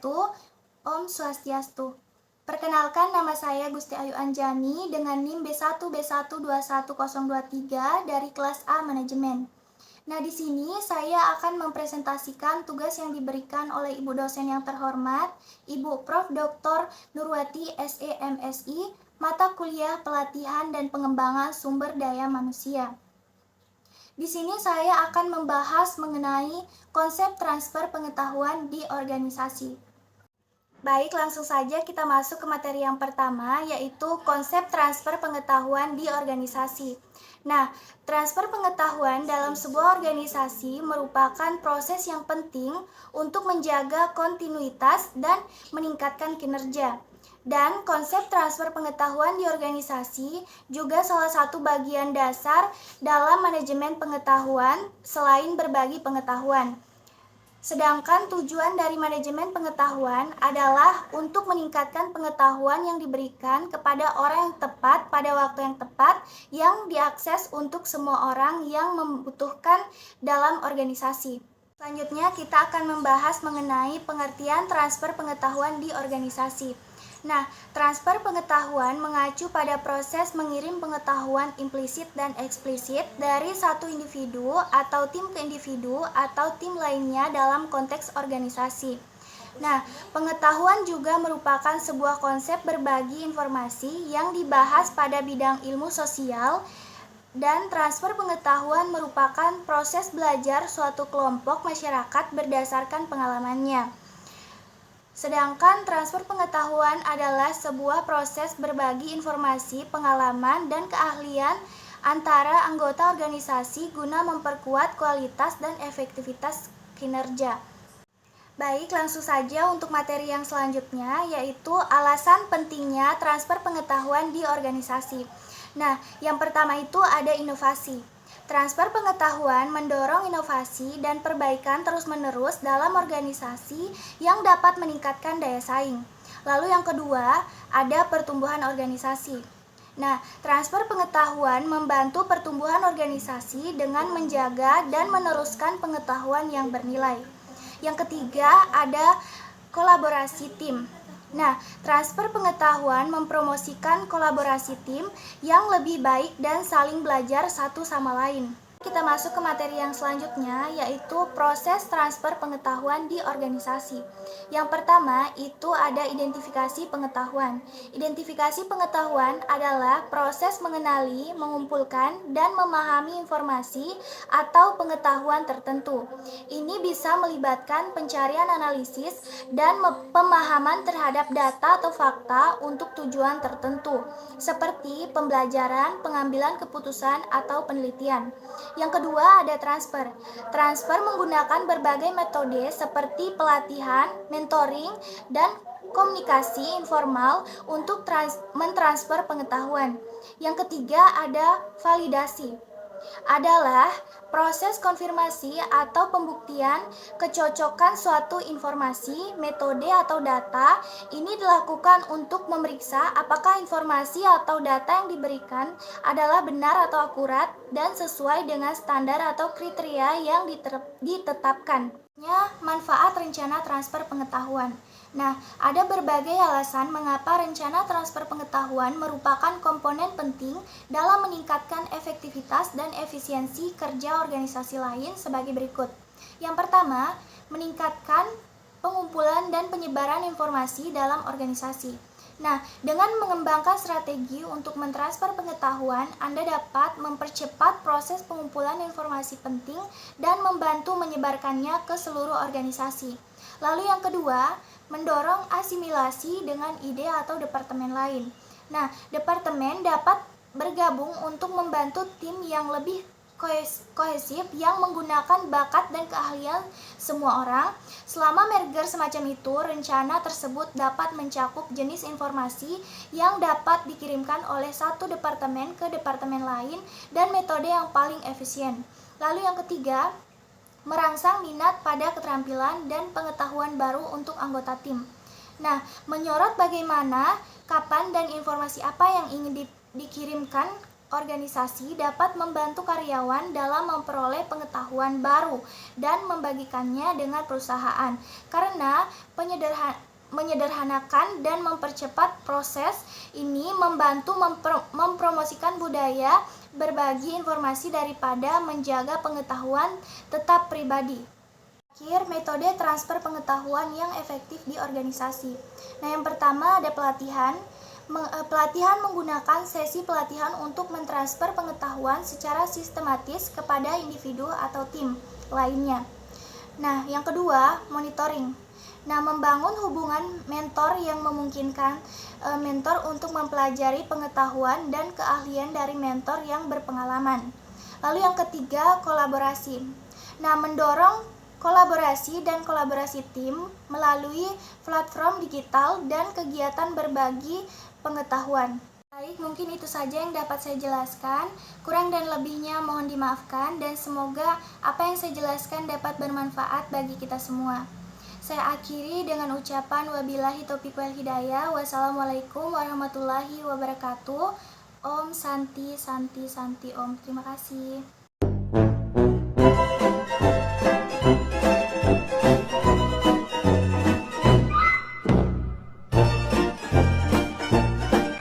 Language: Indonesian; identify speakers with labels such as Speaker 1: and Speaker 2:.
Speaker 1: wabarakatuh. Om Swastiastu. Perkenalkan, nama saya Gusti Ayu Anjani dengan NIM B1B1211023 dari kelas A Manajemen. Nah, di sini saya akan mempresentasikan tugas yang diberikan oleh Ibu dosen yang terhormat, Ibu Prof. Dr. Nurwati SEMSI, mata kuliah Pelatihan dan Pengembangan Sumber Daya Manusia. Di sini saya akan membahas mengenai konsep transfer pengetahuan di organisasi. Baik, langsung saja kita masuk ke materi yang pertama, yaitu konsep transfer pengetahuan di organisasi. Nah, transfer pengetahuan dalam sebuah organisasi merupakan proses yang penting untuk menjaga kontinuitas dan meningkatkan kinerja. Dan konsep transfer pengetahuan di organisasi juga salah satu bagian dasar dalam manajemen pengetahuan selain berbagi pengetahuan. Sedangkan tujuan dari manajemen pengetahuan adalah untuk meningkatkan pengetahuan yang diberikan kepada orang yang tepat pada waktu yang tepat yang diakses untuk semua orang yang membutuhkan dalam organisasi. Selanjutnya kita akan membahas mengenai pengertian transfer pengetahuan di organisasi. Nah, transfer pengetahuan mengacu pada proses mengirim pengetahuan implisit dan eksplisit dari satu individu atau tim ke individu atau tim lainnya dalam konteks organisasi. Nah, pengetahuan juga merupakan sebuah konsep berbagi informasi yang dibahas pada bidang ilmu sosial, dan transfer pengetahuan merupakan proses belajar suatu kelompok masyarakat berdasarkan pengalamannya. Sedangkan transfer pengetahuan adalah sebuah proses berbagi informasi, pengalaman, dan keahlian antara anggota organisasi guna memperkuat kualitas dan efektivitas kinerja. Baik, langsung saja untuk materi yang selanjutnya, yaitu alasan pentingnya transfer pengetahuan di organisasi. Nah, yang pertama itu ada inovasi. Transfer pengetahuan mendorong inovasi dan perbaikan terus-menerus dalam organisasi yang dapat meningkatkan daya saing. Lalu yang kedua, ada pertumbuhan organisasi. Nah, transfer pengetahuan membantu pertumbuhan organisasi dengan menjaga dan meneruskan pengetahuan yang bernilai. Yang ketiga, ada kolaborasi tim. Nah, transfer pengetahuan mempromosikan kolaborasi tim yang lebih baik dan saling belajar satu sama lain. Kita masuk ke materi yang selanjutnya, yaitu proses transfer pengetahuan di organisasi. Yang pertama itu ada identifikasi pengetahuan. Identifikasi pengetahuan adalah proses mengenali, mengumpulkan, dan memahami informasi atau pengetahuan tertentu. Ini bisa melibatkan pencarian analisis dan pemahaman terhadap data atau fakta untuk tujuan tertentu, seperti pembelajaran, pengambilan keputusan, atau penelitian. Yang kedua ada transfer. Transfer menggunakan berbagai metode seperti pelatihan, mentoring, dan komunikasi informal untuk mentransfer pengetahuan. Yang ketiga ada validasi. Adalah proses konfirmasi atau pembuktian kecocokan suatu informasi, metode, atau data. Ini dilakukan untuk memeriksa apakah informasi atau data yang diberikan adalah benar atau akurat dan sesuai dengan standar atau kriteria yang ditetapkan. Manfaat rencana transfer pengetahuan. Nah, ada berbagai alasan mengapa rencana transfer pengetahuan merupakan komponen penting dalam meningkatkan efektivitas dan efisiensi kerja organisasi lain sebagai berikut. Yang pertama, meningkatkan pengumpulan dan penyebaran informasi dalam organisasi. Nah, dengan mengembangkan strategi untuk mentransfer pengetahuan, Anda dapat mempercepat proses pengumpulan informasi penting dan membantu menyebarkannya ke seluruh organisasi. Lalu yang kedua, mendorong asimilasi dengan ide atau departemen lain. Nah, departemen dapat bergabung untuk membantu tim yang lebih kohesif yang menggunakan bakat dan keahlian semua orang. Selama merger semacam itu, rencana tersebut dapat mencakup jenis informasi yang dapat dikirimkan oleh satu departemen ke departemen lain dan metode yang paling efisien. Lalu yang ketiga, merangsang minat pada keterampilan dan pengetahuan baru untuk anggota tim. Nah, menyorot bagaimana, kapan, dan informasi apa yang ingin dikirimkan organisasi dapat membantu karyawan dalam memperoleh pengetahuan baru dan membagikannya dengan perusahaan. Karena menyederhanakan dan mempercepat proses ini membantu mempromosikan budaya berbagi informasi daripada menjaga pengetahuan tetap pribadi. Terakhir, metode transfer pengetahuan yang efektif di organisasi. Nah, yang pertama ada pelatihan. Pelatihan menggunakan sesi pelatihan untuk mentransfer pengetahuan secara sistematis kepada individu atau tim lainnya. Nah, yang kedua, monitoring. Nah, membangun hubungan mentor yang memungkinkan mentor untuk mempelajari pengetahuan dan keahlian dari mentor yang berpengalaman. Lalu yang ketiga, kolaborasi. Nah, mendorong kolaborasi dan kolaborasi tim melalui platform digital dan kegiatan berbagi pengetahuan. Baik, mungkin itu saja yang dapat saya jelaskan. Kurang dan lebihnya mohon dimaafkan dan semoga apa yang saya jelaskan dapat bermanfaat bagi kita semua. Saya akhiri dengan ucapan wabillahi taufiq wal hidayah. Wassalamualaikum warahmatullahi wabarakatuh. Om Santi Santi Santi Om. Terima kasih.